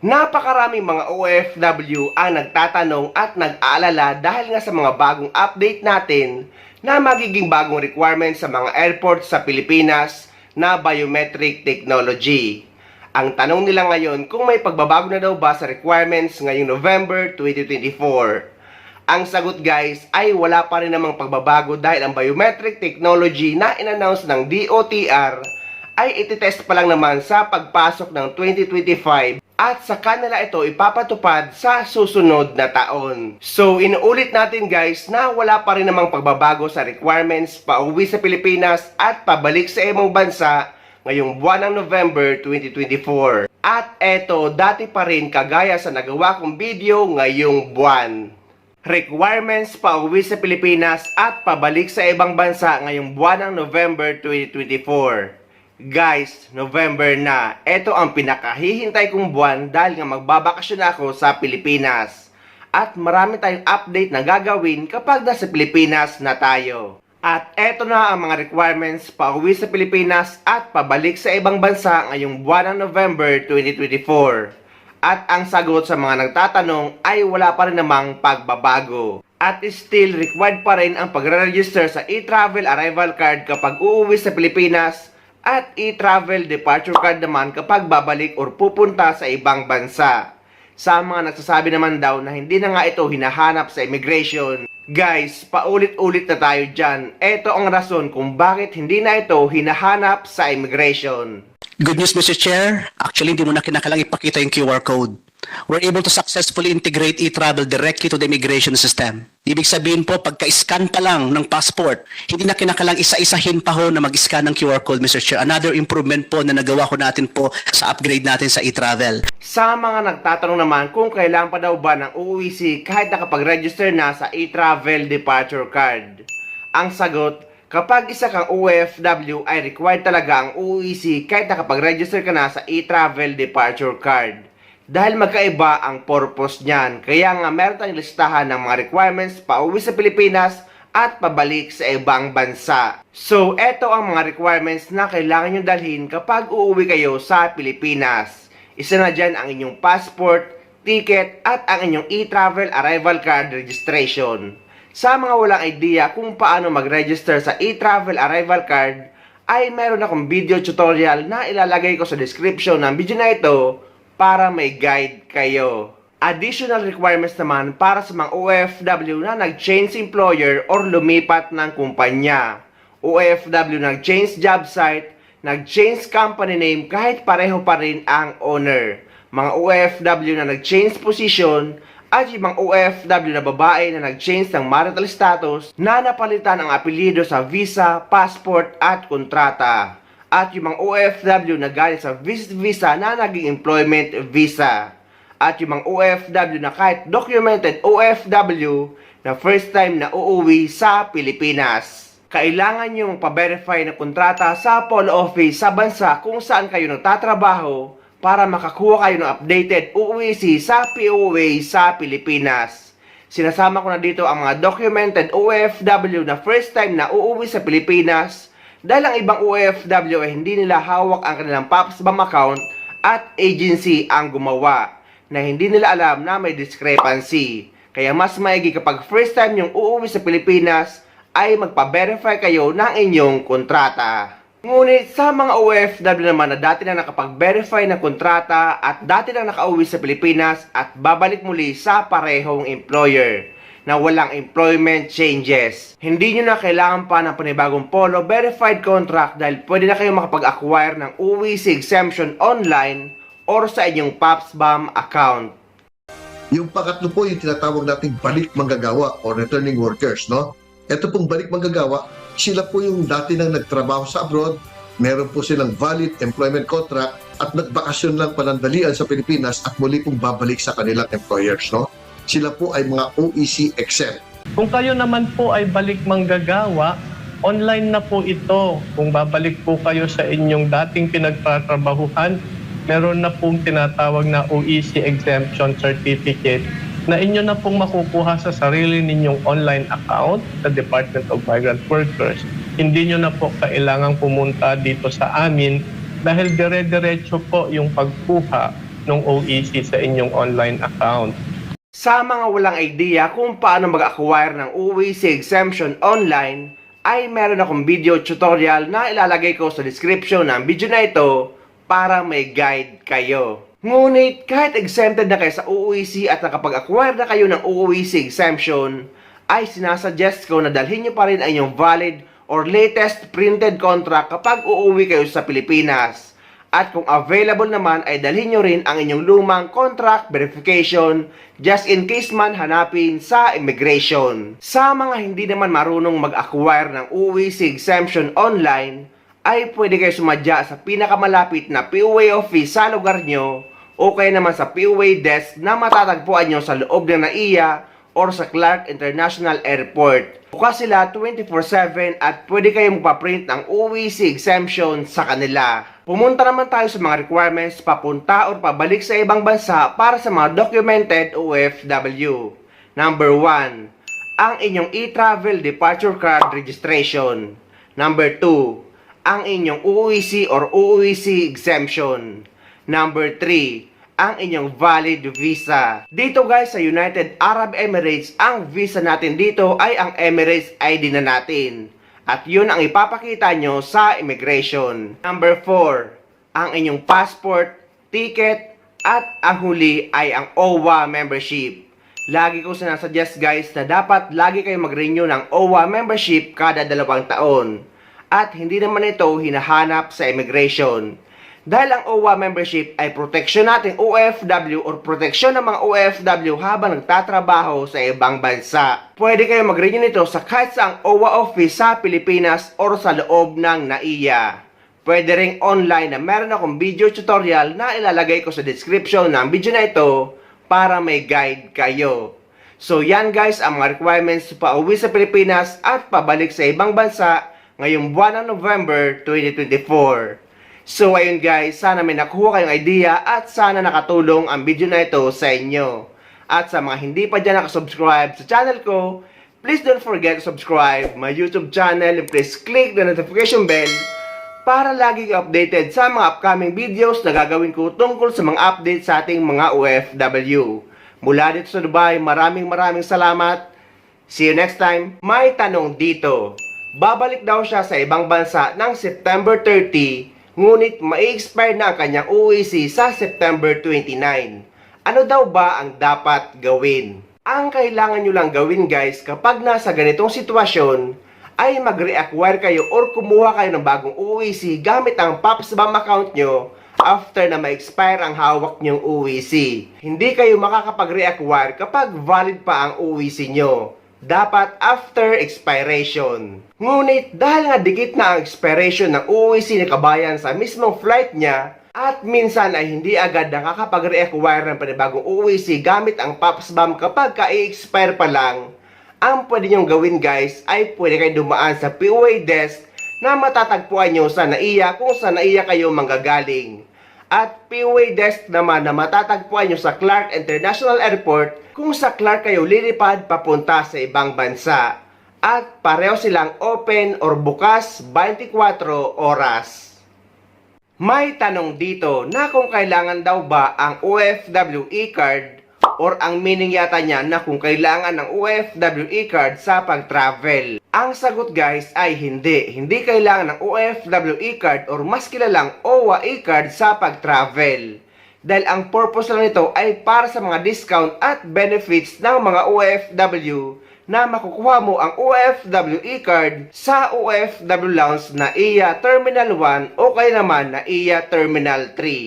Napakaraming mga OFW ang nagtatanong at nag-aalala dahil nga sa mga bagong update natin na magiging bagong requirements sa mga airports sa Pilipinas na biometric technology. Ang tanong nila ngayon kung may pagbabago na daw ba sa requirements ngayong November 2024. Ang sagot guys ay wala pa rin namang pagbabago dahil ang biometric technology na in-announce ng DOTR ay ititest pa lang naman sa pagpasok ng 2025 at sa kanila ito ipapatupad sa susunod na taon. So inuulit natin guys na wala pa rin namang pagbabago sa requirements pauwi sa Pilipinas at pabalik sa ibang bansa ngayong buwan ng November 2024. At eto, dati pa rin kagaya sa nagawa kong video ngayong buwan. Requirements pauwi sa Pilipinas at pabalik sa ibang bansa ngayong buwan ng November 2024. Guys, November na. Ito ang pinakahihintay kong buwan dahil nga magbabakasyon ako sa Pilipinas. At marami tayong update na gagawin kapag nasa Pilipinas na tayo. At eto na ang mga requirements pauwi sa Pilipinas at pabalik sa ibang bansa ngayong buwan ng November 2024. At ang sagot sa mga nagtatanong ay wala pa rin namang pagbabago. At still required pa rin ang pagre-register sa e-travel arrival card kapag uuwi sa Pilipinas at e-travel departure card naman kapag babalik or pupunta sa ibang bansa. Sa mga nagsasabi naman daw na hindi na nga ito hinahanap sa immigration, guys, paulit-ulit na tayo dyan. Ito ang rason kung bakit hindi na ito hinahanap sa immigration. Good news, Mr. Chair. Actually, hindi mo na kinakailangan ipakita yung QR code. We're able to successfully integrate e-travel directly to the immigration system. Ibig sabihin po, pagka-scan pa lang ng passport, hindi na kinakailangan isa-isahin pa ho na mag-scan ng QR code, Mr. Chair. Another improvement po na nagawa ko natin po sa upgrade natin sa e-travel. Sa mga nagtatanong naman kung kailangan pa daw ba ng UUEC kahit nakapag-register na sa e-travel departure card. Ang sagot, kapag isa kang OFW ay required talaga ang UUEC kahit nakapag-register ka na sa e-travel departure card. Dahil magkaiba ang purpose niyan. Kaya nga meron tayong listahan ng mga requirements pauwi sa Pilipinas at pabalik sa ibang bansa. So, eto ang mga requirements na kailangan nyo dalhin kapag uuwi kayo sa Pilipinas. Isa na dyan ang inyong passport, ticket, at ang inyong e-travel arrival card registration. Sa mga walang idea kung paano mag-register sa e-travel arrival card, ay meron akong video tutorial na ilalagay ko sa description ng video na ito para may guide kayo. Additional requirements naman para sa mga OFW na nag-change employer or lumipat ng kumpanya. OFW nag-change job site, nag-change company name kahit pareho pa rin ang owner. Mga OFW na nag-change position at yung mga OFW na babae na nag-change ng marital status na napalitan ang apelyido sa visa, passport at kontrata. At yung mga OFW na galing sa visit visa na naging employment visa. At yung mga OFW na kahit documented OFW na first time na uuwi sa Pilipinas. Kailangan yung pa-verify na kontrata sa Polo Office sa bansa kung saan kayo nagtatrabaho para makakuha kayo ng updated UUEC sa POA sa Pilipinas. Sinasama ko na dito ang mga documented OFW na first time na uuwi sa Pilipinas dahil ang ibang OFW ay hindi nila hawak ang kanilang PAPSBAM account at agency ang gumawa na hindi nila alam na may discrepancy. Kaya mas maigi kapag first time yung uuwi sa Pilipinas ay magpa-verify kayo ng inyong kontrata. Ngunit sa mga OFW naman na dati na nakapag-verify ng kontrata at dati na nakauwi sa Pilipinas at babalik muli sa parehong employer na walang employment changes, hindi nyo na kailangan pa ng panibagong Polo verified contract dahil pwede na kayo makapag-acquire ng UUEC exemption online or sa inyong PAPSBAM account. Yung pangatlo po yung tinatawag nating balik manggagawa or returning workers, no? Ito pong balik manggagawa, sila po yung dati nang nagtrabaho sa abroad, meron po silang valid employment contract at nagbakasyon lang panandalian sa Pilipinas at muli pong babalik sa kanilang employers, no? Sila po ay mga OEC exempt. Kung kayo naman po ay balik manggagawa, online na po ito. Kung babalik po kayo sa inyong dating pinagtatrabahuhan, meron na pong tinatawag na OEC Exemption Certificate na inyo na pong makukuha sa sarili ninyong online account sa Department of Migrant Workers. Hindi nyo na po kailangang pumunta dito sa amin dahil dire-diretso po yung pagkuha ng OEC sa inyong online account. Sa mga walang idea kung paano mag-acquire ng OEC exemption online, ay meron akong video tutorial na ilalagay ko sa description ng video na ito para may guide kayo. Ngunit kahit exempted na kayo sa OEC at nakapag-acquire na kayo ng OEC exemption, ay sinasuggest ko na dalhin nyo pa rin ang inyong valid or latest printed contract kapag uuwi kayo sa Pilipinas. At kung available naman ay dalhin nyo rin ang inyong lumang contract verification just in case man hanapin sa immigration. Sa mga hindi naman marunong mag-acquire ng OEC exemption online, ay pwede kayo sumadya sa pinakamalapit na POA office sa lugar nyo o kaya naman sa POA desk na matatagpuan nyo sa loob ng NAIA or sa Clark International Airport. Bukas sila 24/7 at pwede kayong magpa-print ng OEC exemption sa kanila. Pumunta naman tayo sa mga requirements papunta or pabalik sa ibang bansa para sa mga documented OFW. Number 1, ang inyong e-travel departure card registration. Number 2, ang inyong OEC or OEC exemption. Number 3, ang inyong valid visa. Dito guys sa United Arab Emirates, ang visa natin dito ay ang Emirates ID na natin. At yun ang ipapakita nyo sa immigration. Number 4, ang inyong passport, ticket, at ang huli ay ang OWA membership. Lagi ko sinasuggest guys na dapat lagi kayo mag-renew ng OWA membership kada 2 taon. At hindi naman ito hinahanap sa immigration. Dahil ang OWA membership ay proteksyon nating OFW or proteksyon ng mga OFW habang nagtatrabaho sa ibang bansa. Pwede kayo mag-renew nito sa kahit saang OWA office sa Pilipinas or sa loob ng NAIA. Pwede ring online na meron akong video tutorial na ilalagay ko sa description ng video na ito para may guide kayo. So yan guys ang mga requirements pa uwi sa Pilipinas at pabalik sa ibang bansa ngayong buwan ng November 2024. So ayun guys, sana may nakuha kayong idea at sana nakatulong ang video na ito sa inyo. At sa mga hindi pa dyan nakasubscribe sa channel ko, please don't forget to subscribe my YouTube channel and please click the notification bell para lagi kayo updated sa mga upcoming videos na gagawin ko tungkol sa mga updates sa ating mga OFW. Mula dito sa Dubai, maraming salamat. See you next time. May tanong dito. Babalik daw siya sa ibang bansa ng September 30, ngunit mai-expire na ang kanyang OEC sa September 29. Ano daw ba ang dapat gawin? Ang kailangan nyo lang gawin guys kapag nasa ganitong sitwasyon ay mag-reacquire kayo or kumuha kayo ng bagong OEC gamit ang PAPSBAM account nyo after na ma-expire ang hawak nyong OEC. Hindi kayo makakapag-reacquire kapag valid pa ang OEC nyo. Dapat after expiration. Ngunit dahil nga dikit na ang expiration ng OEC ni kabayan sa mismong flight niya at minsan ay hindi agad nakakapag-reacquire ng panibagong OEC gamit ang PAPSBAM kapag ka-expire pa lang, ang pwede nyong gawin guys ay pwede kayo dumaan sa POA desk na matatagpuan nyo sa NAIA kung sa NAIA kayo manggagaling. At POA desk naman na matatagpuan nyo sa Clark International Airport kung sa Clark kayo lilipad papunta sa ibang bansa. At pareho silang open or bukas 24 oras. May tanong dito na kung kailangan daw ba ang OFW e-card or ang meaning yata niya na kung kailangan ng OFW e-card sa pag-travel. Ang sagot guys ay hindi. Hindi kailangan ng OFW e-card or mas kilalang OWA e-card sa pag-travel. Dahil ang purpose lang nito ay para sa mga discount at benefits ng mga OFW na makukuha mo ang OFW e-card sa OFW Lounge na NAIA Terminal 1 o kaya naman na NAIA Terminal 3.